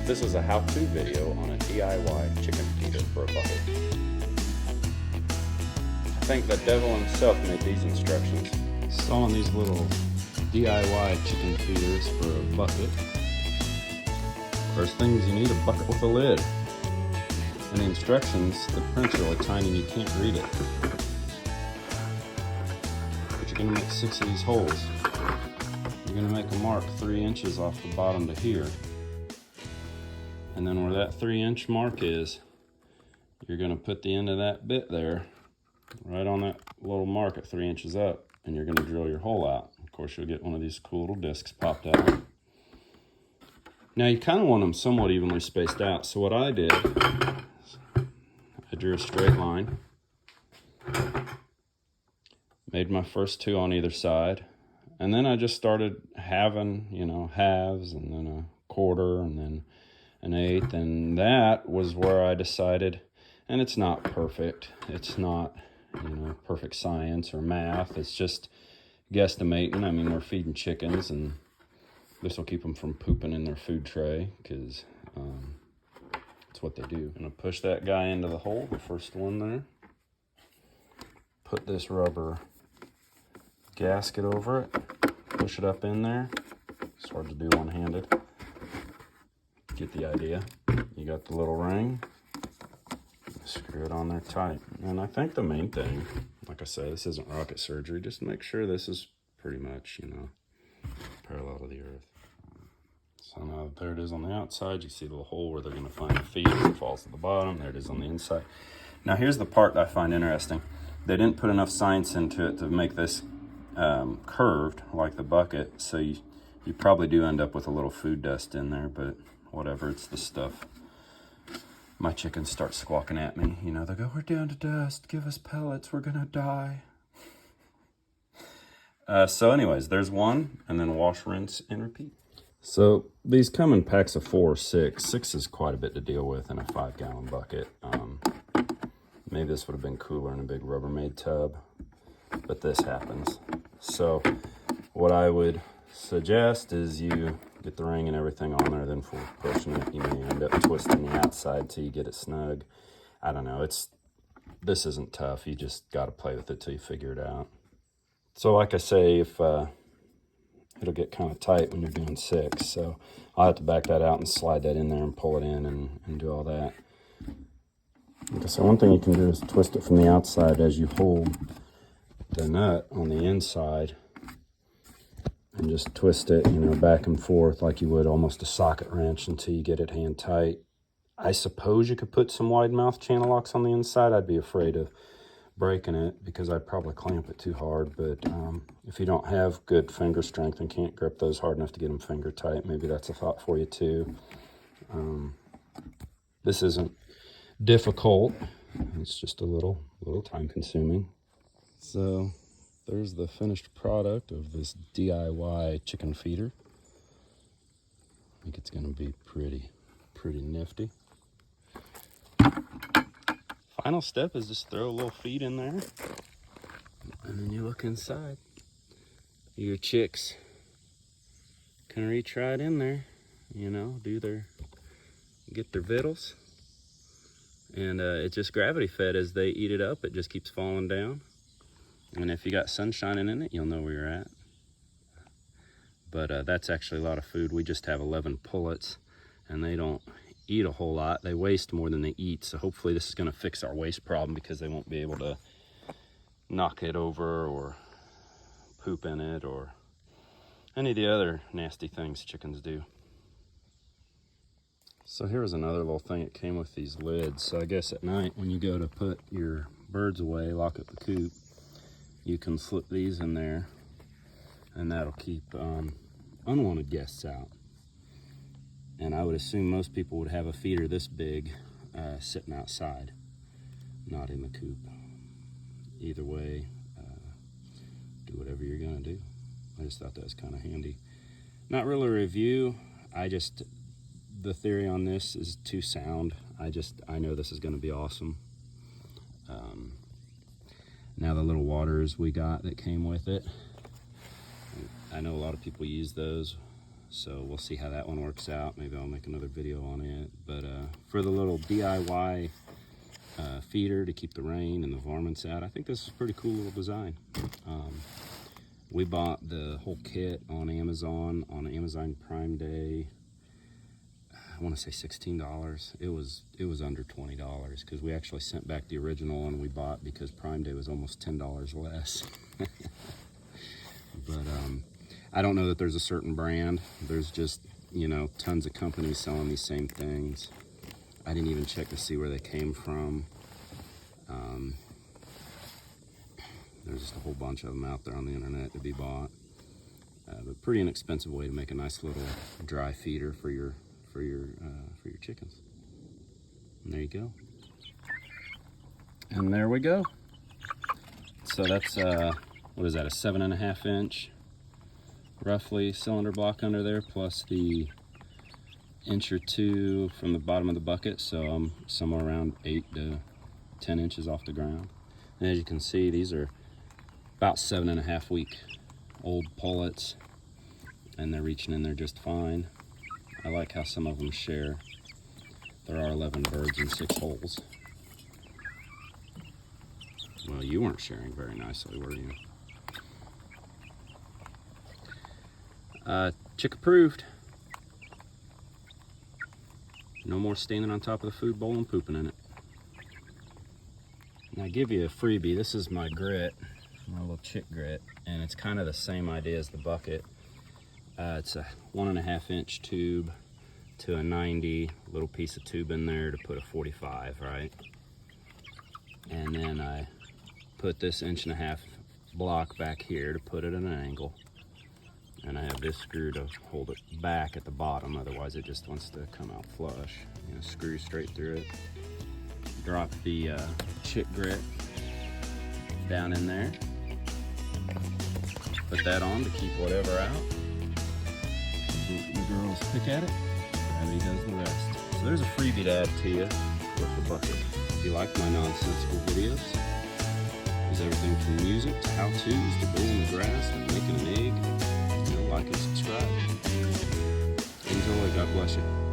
This is a how-to video on a DIY chicken feeder for a bucket. I think the devil himself made these instructions. Installing these little DIY chicken feeders for a bucket. First thing is you need a bucket with a lid. And the instructions, the print's really tiny and you can't read it. But you're gonna make 6 of these holes. You're gonna make a mark 3 inches off the bottom to here. And then where that 3-inch mark is, you're gonna put the end of that bit there, right on that little mark at 3 inches up, and you're gonna drill your hole out. Of course, you'll get one of these cool little discs popped out. Now you kind of want them somewhat evenly spaced out. So what I did, I drew a straight line, made my first 2 on either side, and then I just started having, halves, and then a quarter, and then an eighth, and that was where I decided, and it's not perfect. It's not, perfect science or math. It's just guesstimating. I mean, we're feeding chickens, and this will keep them from pooping in their food tray, because it's what they do. I'm gonna push that guy into the hole, the first one there. Put this rubber gasket over it, push it up in there. It's hard to do one-handed. Get the idea. You got the little ring, screw it on there tight. And I think the main thing, like I said, this isn't rocket surgery, just make sure this is pretty much, parallel to the earth. So now there it is on the outside. You see the little hole where they're going to find the feed. It falls to the bottom. There it is on the inside. Now here's the part that I find interesting. They didn't put enough science into it to make this curved like the bucket, so you probably do end up with a little food dust in there, but whatever, it's the stuff. My chickens start squawking at me. They go, "We're down to dust. Give us pellets. We're gonna die." So anyways, there's one, and then wash, rinse, and repeat. So these come in packs of 4 or 6. 6 is quite a bit to deal with in a 5-gallon bucket. Maybe this would have been cooler in a big Rubbermaid tub, but this happens. So what I would suggest is you get the ring and everything on there, then for pushing it, you may end up twisting the outside till you get it snug. I don't know, this isn't tough. You just got to play with it till you figure it out. So like I say, if it'll get kind of tight when you're doing 6, so I'll have to back that out and slide that in there and pull it in and do all that. Okay, so one thing you can do is twist it from the outside as you hold the nut on the inside, and just twist it, back and forth like you would almost a socket wrench until you get it hand tight. I suppose you could put some wide mouth channel locks on the inside. I'd be afraid of breaking it because I'd probably clamp it too hard, but if you don't have good finger strength and can't grip those hard enough to get them finger tight, maybe that's a thought for you too. This isn't difficult. It's just a little time consuming. So there's the finished product of this DIY chicken feeder. I think it's going to be pretty nifty. Final step is just throw a little feed in there, and then you look inside. Your chicks can reach right in there, get their vittles, and it's just gravity fed. As they eat it up, it just keeps falling down. And if you got sun shining in it, you'll know where you're at. But that's actually a lot of food. We just have 11 pullets, and they don't eat a whole lot. They waste more than they eat. So hopefully this is going to fix our waste problem, because they won't be able to knock it over or poop in it or any of the other nasty things chickens do. So here's another little thing. It came with these lids. So I guess at night when you go to put your birds away, lock up the coop, you can slip these in there, and that'll keep unwanted guests out. And I would assume most people would have a feeder this big sitting outside, not in the coop. Either way, do whatever you're gonna do. I just thought that was kind of handy. Not really a review. The theory on this is too sound. I know this is gonna be awesome. Now the little waters we got that came with it, I know a lot of people use those So we'll see how that one works out. Maybe I'll make another video on it. But for the little DIY feeder to keep the rain and the varmints out, I think this is a pretty cool little design. We bought the whole kit on Amazon Prime Day. I want to say $16. It was under $20 because we actually sent back the original one we bought because Prime Day was almost $10 less. But I don't know that there's a certain brand. There's just, you know, tons of companies selling these same things. I didn't even check to see where they came from. There's just a whole bunch of them out there on the internet to be bought. But pretty inexpensive way to make a nice little dry feeder for your chickens. And there you go. And there we go. So that's what is that, a 7.5 inch roughly cylinder block under there, plus the inch or two from the bottom of the bucket. So I'm somewhere around 8 to 10 inches off the ground. And as you can see, these are about 7.5 week old pullets, and they're reaching in there just fine. I like how some of them share. There are 11 birds in 6 holes. Well, you weren't sharing very nicely, were you? Chick approved. No more standing on top of the food bowl and pooping in it. Now I give you a freebie. This is my grit, my little chick grit, and it's kind of the same idea as the bucket. It's a 1.5 inch tube to a 90, little piece of tube in there to put a 45, right? And then I put this 1.5 inch block back here to put it at an angle. And I have this screw to hold it back at the bottom, otherwise it just wants to come out flush. You know, screw straight through it. Drop the chick grit down in there. Put that on to keep whatever out. You girls pick at it, gravity does the rest. So there's a freebie to add to you with the bucket. If you like my nonsensical videos, there's everything from music to how-tos to building the grass and making an egg. You know, like and subscribe. Enjoy, God bless you.